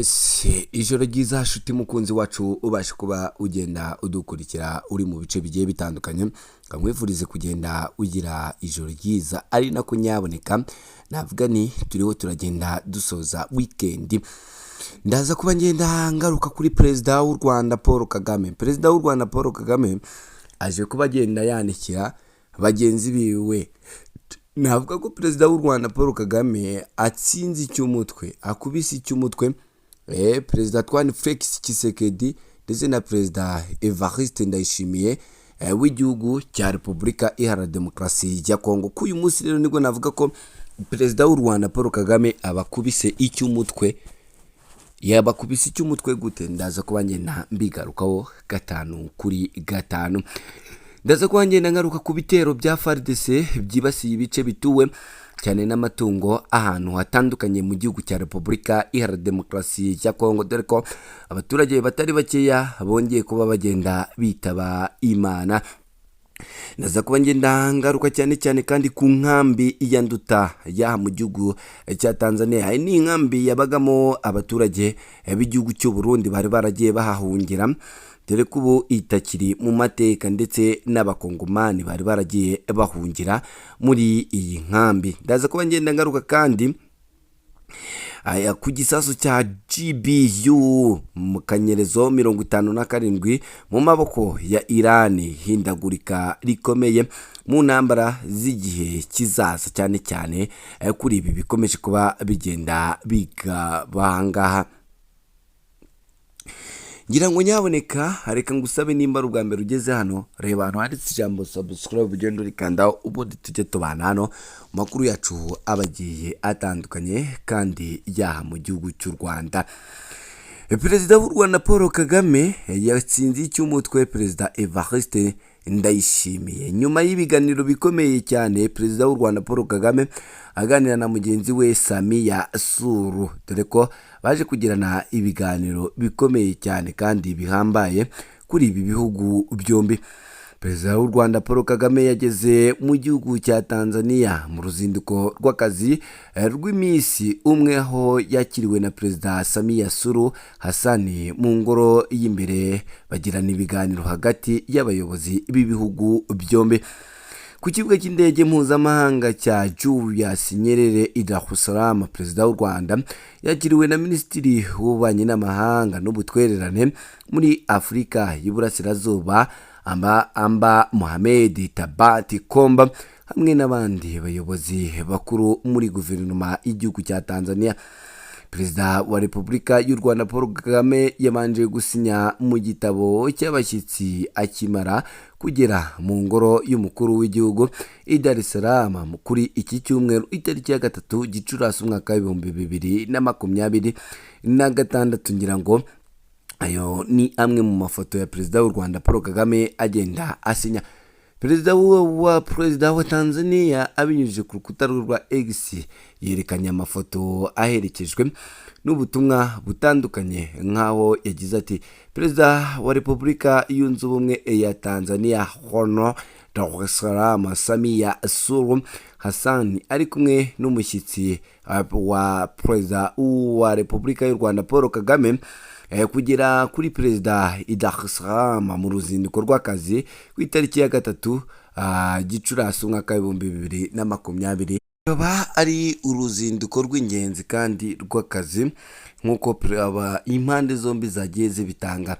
Yes, ijoro ryiza nshuti mukunzi wacu ubasha kuba ugenda udukurikira uri mu bice bigiye bitandukanye, nkamwifurize kugenda ugira ijoro ryiza, ari nako nyaboneka navuga ni turiho turagenda dusoza weekend. Ndaza kuba ngenda ngaruka kuri Perezida w'u Rwanda Paul Kagame. Perezida w'u Rwanda Paul Kagame aje kuba agenda yanikira bagenzi biwe. Navuga ko Perezida w'u Rwanda Paul Kagame atsinze icy'umutwe, akubise icy'umutwe Perezida Antoine Felix Tshisekedi ndetse na Perezida Evariste Ndayishimiye w'igihugu cya Repubulika Iharanira Demokarasi ya Kongo. K'uyu munsi rero nibwo navuga ko Perezida w'u Rwanda Paul Kagame abakubise icy'umutwe. Yabakubise icy'umutwe gute? Ndaza kuba ngenda mbigarukaho gatanu kuri gatanu. Ndaza kuba ngenda ngaruka ku bitero bya FARDC byibasiye ibice bituwe cyane n'amatungo ahantu hatandukanye mu gihugu cya Repubulika Iharanira Demokarasi ya Kongo, dore ko abaturage batari bakeya bongeye kuba bagenda bitaba Imana. Ndaza kuba ngenda ngaruka cyane kandi ku nkambi ya Nduta ya mu gihugu cya Tanzania. Ni inkambi yabagamo abaturage b'igihugu cy'u Burundi bari baragiye bahahungira, dore ko ubu itakiri mu mateka ndetse n'abakongomani bari baragiye bahungira muri iyi nkambi. Ndaza kuba ngenda ngaruka kandi ku gisasu cya GBU mu kanyerezo 57 mu maboko ya Iran, hindagurika rikomeye mu ntambara z'igihe kizaza, cyane kuri ibi bikomeje kuba bigenda bigabangaha. Ngira ngo nyaboneka, reka ngusabe nimba ari ubwa mbere ugeze hano, reba hano handitse ijambo subscribe, ugenda urikandaho ubundi tujye tubana hano makuru yacu abagiye atandukanye kandi yaha mu gihugu cy'u Rwanda. Perezida w'u Rwanda Paul Kagame yatsinze icy'umutwe Perezida Evariste Ndayishimiye. Nyuma y'ibiganiro bikomeye cyane, Perezida w'u Rwanda Paul Kagame aganira na mugenzi we Samia Suluhu, dore ko baje kugirana ibiganiro bikomeye cyane kandi bihambaye kuri ibi bihugu byombi. Perezida w'u Rwanda Paul Kagame yageze mu gihugu cya Tanzania mu ruzinduko rw'akazi rw'iminsi umwe, aho yakiriwe na Perezida Samia Suluhu Hassan mu ngoro y'imbere, bagirana ibiganiro hagati y'abayobozi b'ibihugu byombi. Ku kibuga cy'indege mpuzamahanga cya Julius Nyerere i Dar es Salaam, Perezida w'u Rwanda yakiriwe na Minisitiri w'Ububanyi n'Amahanga n'Ubutwererane muri Afurika y'Iburasirazuba Amba Mohamed Tabati Komba, hamwe n'abandi bayobozi bakuru muri guverinoma y'igihugu cya Tanzania. Perezida wa Repubulika y'u Rwanda Paul Kagame yabanje gusinya mu gitabo cy'abashyitsi akimara kugera mu ngoro y'umukuru w'igihugu i Dar es Salaam kuri iki cyumweru itariki ya 3 Gicurasi umwaka w'2026. Ngira ngo ayo ni amwe mu mafoto ya Perezida w'u Rwanda Paul Kagame agenda asinya. Perezida wa Tanzania abinyujije ku rukuta rwa X yerekanye amafoto aherekejwe n'ubutumwa butandukanye, nkaho yagize ati: Perezida wa Repubulika yunze ubumwe ya Tanzania Hono Dar es Salaam Samia Suluhu Hassan ari kumwe n'umushyitsi wa Perezida wa Repubulika y'u Rwanda Paul Kagame kugera kuri Perezida i Dar es Salaam mu ruzinduko rw'akazi ku itariki ya 3 Gicurasi umwaka w'2026. Aba ari uruzinduko rw'ingenzi kandi rw'akazi nk'uko impande zombi zagiye zibitanga.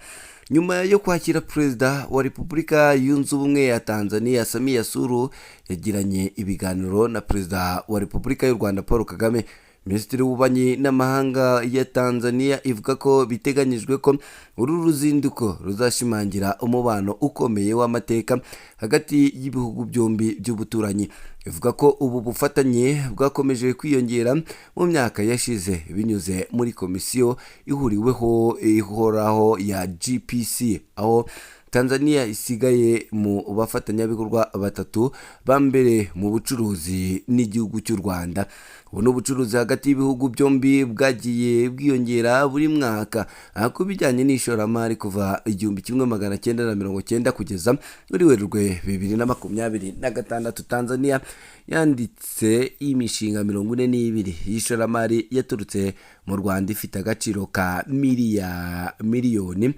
Nyuma yo kwakira Perezida wa Repubulika yunze ubumwe ya Tanzania Samia Suluhu yagiranye ibiganiro na Perezida wa Repubulika y'u Rwanda Paul Kagame. Minisitiri w'Ububanyi n'Amahanga ya Tanzania ivuga ko biteganyijwe ko uru ruzinduko ruzashimangira umubano ukomeye w'amateka hagati y'ibihugu byombi by'ubuturanyi. Ivuga ko ubu bufatanye bwakomeje kwiyongera mu myaka yashize binyuze muri komisiyo ihoraho ya GPC, aho Tanzania isigaye mu bafatanyabikorwa batatu ba mbere mu bucuruzi n'igihugu cy'u Rwanda. Ubu n'ubucuruzi hagati y'ibihugu byombi bwagiye bwiyongera buri mwaka ku bijyanye n'ishoramari kuva 1990 kugeza muri Werurwe 2026. Tanzania yanditse imishinga 42 y'ishoramari yaturutse mu Rwanda ifite agaciro ka miliyoni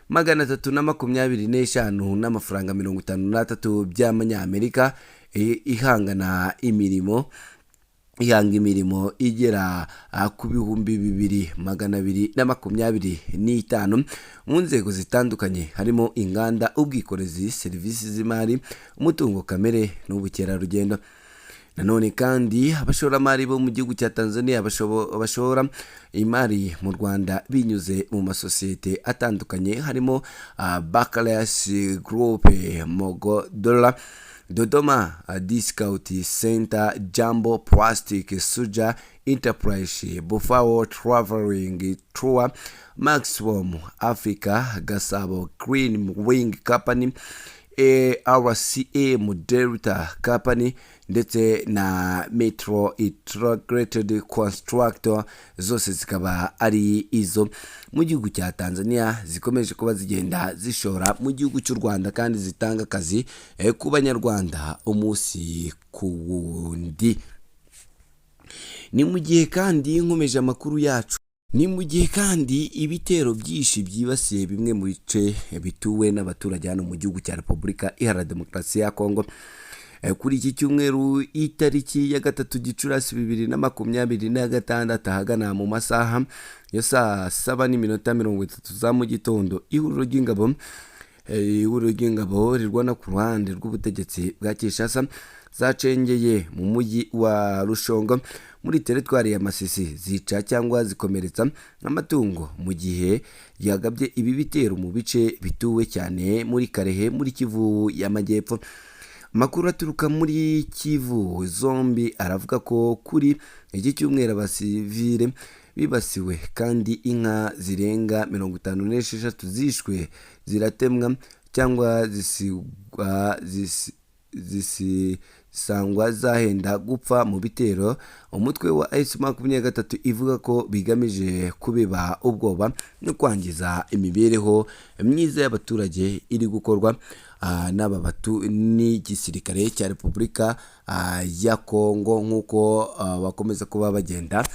325 n'amafaranga 53 by'amanyamerika, ihanga imirimo igera ku bihumbi 2225 mu nzego zitandukanye, harimo inganda, ubwikorezi, serivisi z'imari, umutungo kamere n'ubukerarugendo. Nanone kandi abashoramari bo mu gihugu cya Tanzania bashora imari mu Rwanda binyuze mu masosiyete atandukanye, harimo Barclays Group, Mogodola, Dodoma Discount Center, Jambo Plastic, Suja Enterprise, Buffalo Traveling Tour, Maximum Africa, Gasabo Green Wing Company, RCA Delta Company ndetse na Metro Integrated Constructor, zose zikaba ari izo mu gihugu cya Tanzania zikomeje kuba zigenda zishora mu gihugu cy'u Rwanda kandi zitanga akazi ku banyarwanda umunsi ku wundi. Ni mu gihe kandi nkomeje amakuru yacu, ni mu gihe kandi ibitero byinshi byibasiye bimwe mu bice bituwe n'abaturage hano mu gihugu cya Repubulika Iharanira Demokarasi ya Kongo. Kuri iki cyumweru itariki ya 3 Gicurasi 2026 ahagana mu masaha ya saa 7:30 za mu gitondo, ihuriro ry'ingabo rirwana ku ruhande rw'ubutegetsi bwa Kinshasa zacengeye mu mujyi wa Rushongo muri teritwari ya Masisi, zica cyangwa zikomeretsa amatungo mu gihe yagabye ibi bitero mu bice bituwe cyane muri Karehe muri Kivu y'Amajyepfo. Amakuru aturuka muri Kivu zombi aravuga ko kuri iki cyumweru abasivile bibasiwe kandi inka zirenga 56 zishwe, ziratemwa cyangwa zisangwa zahenda gupfa mu bitero umutwe wa S23 ivuga ko bigamije kubiba ubwoba no kwangiza imibereho myiza y'abaturage iri gukorwa n'igisirikare cya Repubulika ya Kongo, nk'uko bakomeza kuba bagenda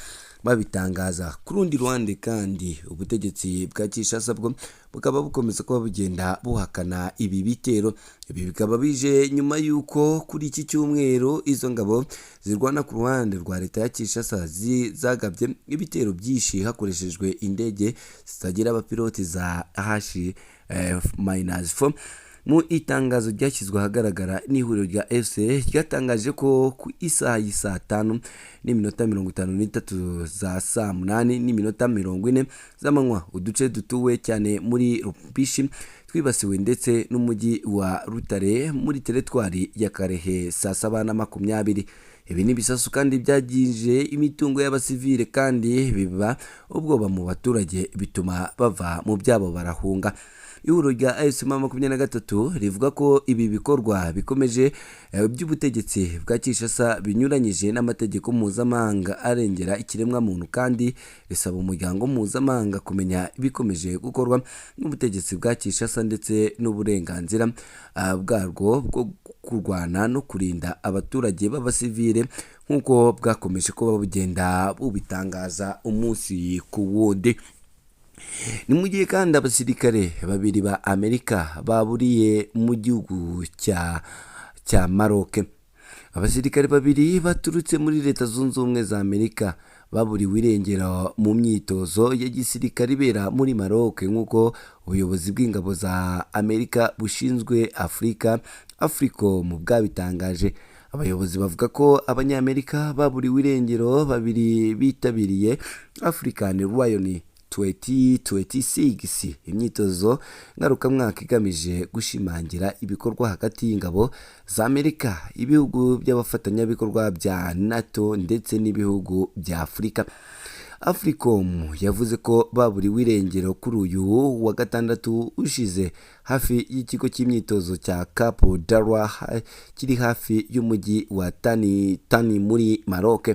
babitangaza. Ku rundi ruhande kandi ubutegetsi bwa Kinshasa bwo bukaba bukomeza kuba bugenda buhakana ibi bitero. Ibi bikaba bije nyuma y'uko kuri iki cyumweru izo ngabo zirwana ku ruhande rwa leta ya Kinshasa zagabye ibitero byinshi hakoreshejwe indege zitagira abapiloti za H-4. Mu itangazo ryashyizwe ahagaragara n'ihuriro rya FC ryatangaje ko ku isaha y'isa 5:53 za saa 8:40 z'amanywa uduce dutuwe cyane muri Rupishi twibasiwe ndetse n'umujyi wa Rutare muri teritwari ya Karehe saa 7:20. Ibi ni bisasu kandi byagije imitungo y'abasivile kandi biba ubwoba mu baturage, bituma bava mu byabo barahunga. Ihuriro rya M23 rivuga ko ibi bikorwa bikomeje by'ubutegetsi bwa Kinshasa binyuranyije n'amategeko mpuzamahanga arengera ikiremwa muntu, kandi risaba umuryango mpuzamahanga kumenya ibikomeje gukorwa n'ubutegetsi bwa Kinshasa ndetse n'uburenganzira bwarwo bwo kurwana no kurinda abaturage b'abasivile, nk'uko bwakomeje kuba bugenda bubitangaza umunsi ku wundi. Ni mu gihe kandi abasirikare babiri ba Amerika baburiye mu gihugu cya Maroc. Abasirikare babiri baturutse muri Leta Zunze Ubumwe za Amerika baburiwe irengero mu myitozo ya gisirikare ibera muri Maroc, nk'uko ubuyobozi bw'ingabo za Amerika bushinzwe Afurika AFRICOM bwabitangaje. Abayobozi bavuga ko abanyamerika baburiwe irengero babiri bitabiriye African Lion 2026, imyitozo ngarukamwaka igamije gushimangira ibikorwa hagati y'ingabo za Amerika, ibihugu by'abafatanyabikorwa bya NATO ndetse n'ibihugu bya Afurika. AFRICOM yavuze ko baburiwe irengero kuri uyu wa gatandatu ushize hafi y'ikigo cy'imyitozo cya Cap Darwa kiri hafi y'umujyi wa Tani muri Maroc.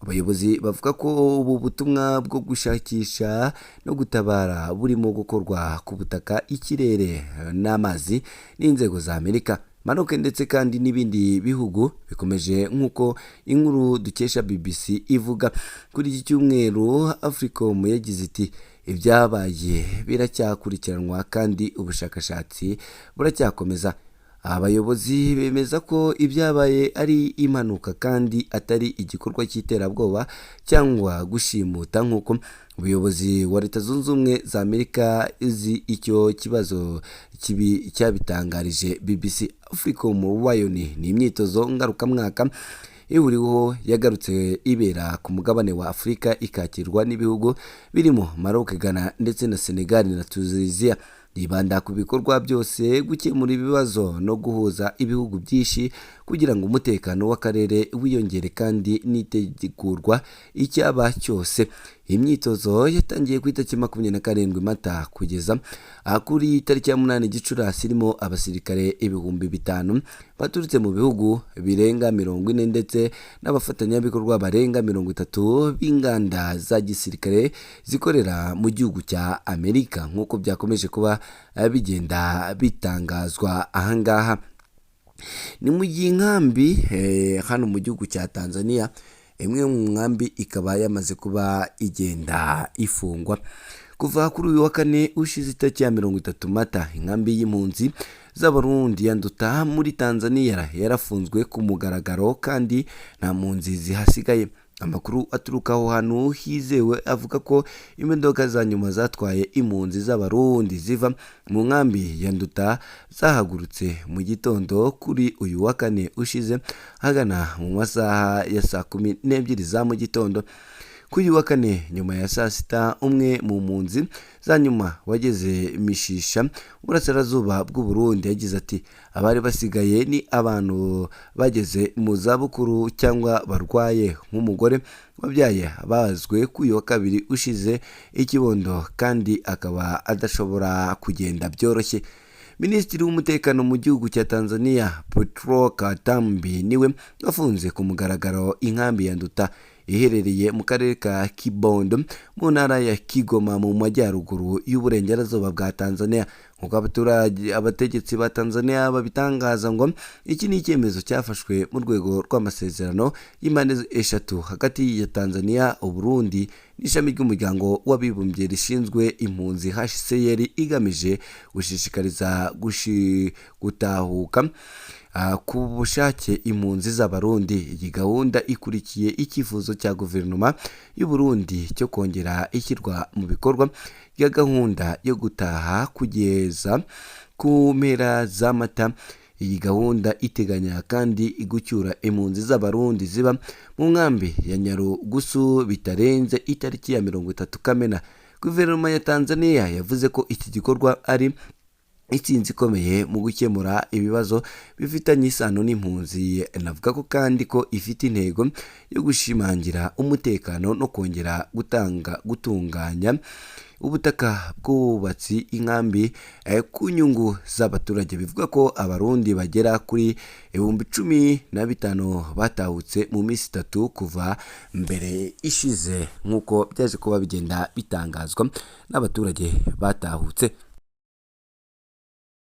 Abayobozi bavuga ko ubu butumwa bwo gushakisha no gutabara burimo gukorwa ku butaka, ikirere n'amazi n'inzego za Amerika. Maroc ndetse kandi n'ibindi bihugu bikomeje nk'uko inkuru dukesha BBC ivuga. Kuri iki cyumweru Africom yagize iti ibyabaye biracyakurikiranwa kandi ubushakashatsi buracyakomeza. Abayobozi bemeza ko ibyabaye ari impanuka kandi atari igikorwa cy'iterabwoba cyangwa gushimuta nk'uko ubuyobozi wa Leta Zunze Ubumwe za Amerika izi icyo kibazo cyabitangarije BBC. Africom Lion ni imyitozo ngarukamwaka ihuriweho yagarutse ibera ku mugabane wa Afurika ikakirwa n'ibihugu birimo Maroc, Ghana ndetse na Senegal na Tunisia. Yibanda ku bikorwa byose gukemura ibibazo no guhuza ibihugu byinshi kugira ngo umutekano w'akarere wiyongere kandi nitegurwa icyaba cyose. Imyitozo yatangiye ku itariki 27 Mata kugeza kuri tariki ya 8 Gicurasi, irimo abasirikare 5,000 baturutse mu bihugu birenga 40 ndetse n'abafatanyabikorwa barenga 30 b'inganda za gisirikare zikorera mu gihugu cya Amerika nk'uko byakomeje kuba bigenda bitangazwa ahangaha. Ni mu gihe inkambi hano mu gihugu cya Tanzania, imwe mu nkambi ikaba yamaze kuba igenda ifungwa kuva kuri uyu wa kane ushize itariki ya 30 Mata. Inkambi y'impunzi z'Abarundi ya Nduta muri Tanzania yarafunzwe ku mugaragaro kandi nta mpunzi zihasigaye. Amakuru aturuka aho hantu hizewe avuga ko imodoka za nyuma zatwaye impunzi z'Abarundi ziva mu nkambi ya Nduta zahagurutse mu gitondo kuri uyu wa kane ushize hagana mu masaha ya saa 12 za mu gitondo. Kuri uyu wa kane nyuma ya saa 6, umwe mu mpunzi za nyuma wageze Mishisha burasirazuba bw'u Burundi yagize ati abari basigaye ni abantu bageze mu zabukuru cyangwa barwaye, nk'umugore wabyaye bazwe ku uyu wa kabiri ushize ikibondo kandi akaba adashobora kugenda byoroshye. Minisitiri w'umutekano mu gihugu cya Tanzania Petro Katambi niwe wafunze ku mugaragaro inkambi ya Nduta iherereye mu karere ka Kibondo mu ntara ya Kigoma mu majyaruguru y'uburengerazuba bwa Tanzania. Nk'uko abategetsi ba Tanzania babitangaza ngo iki ni icyemezo cyafashwe mu rwego rw'amasezerano y'impande eshatu hagati ya Tanzania, Uburundi n'ishami ry'umuryango w'abibumbye rishinzwe impunzi HCR igamije gushishikariza gutahuka ku bushake impunzi z'Abarundi. Iyi gahunda ikurikiye icyifuzo cya guverinoma y'u Burundi cyo kongera ishyirwa mu bikorwa rya gahunda yo gutaha kugeza ku mpera za Mata. Iyi gahunda iteganya kandi gucyura impunzi z'Abarundi ziba mu nkambi ya Nyarugusu bitarenze itariki ya 30 Kamena. Guverinoma ya Tanzania yavuze ko iki gikorwa ari itsinzi ikomeye mu gukemura ibibazo bifitanye isano n'impunzi. Navuga ko kandi ko ifite intego yo gushimangira umutekano no kongera gutunganya ubutaka bw'ububatsi inkambi ku nyungu z'abaturage. Bivuga ko Abarundi bagera kuri 15,000 batahutse mu minsi 3 kuva mbere ishize nk'uko byaje kuba bigenda bitangazwa n'abaturage batahutse.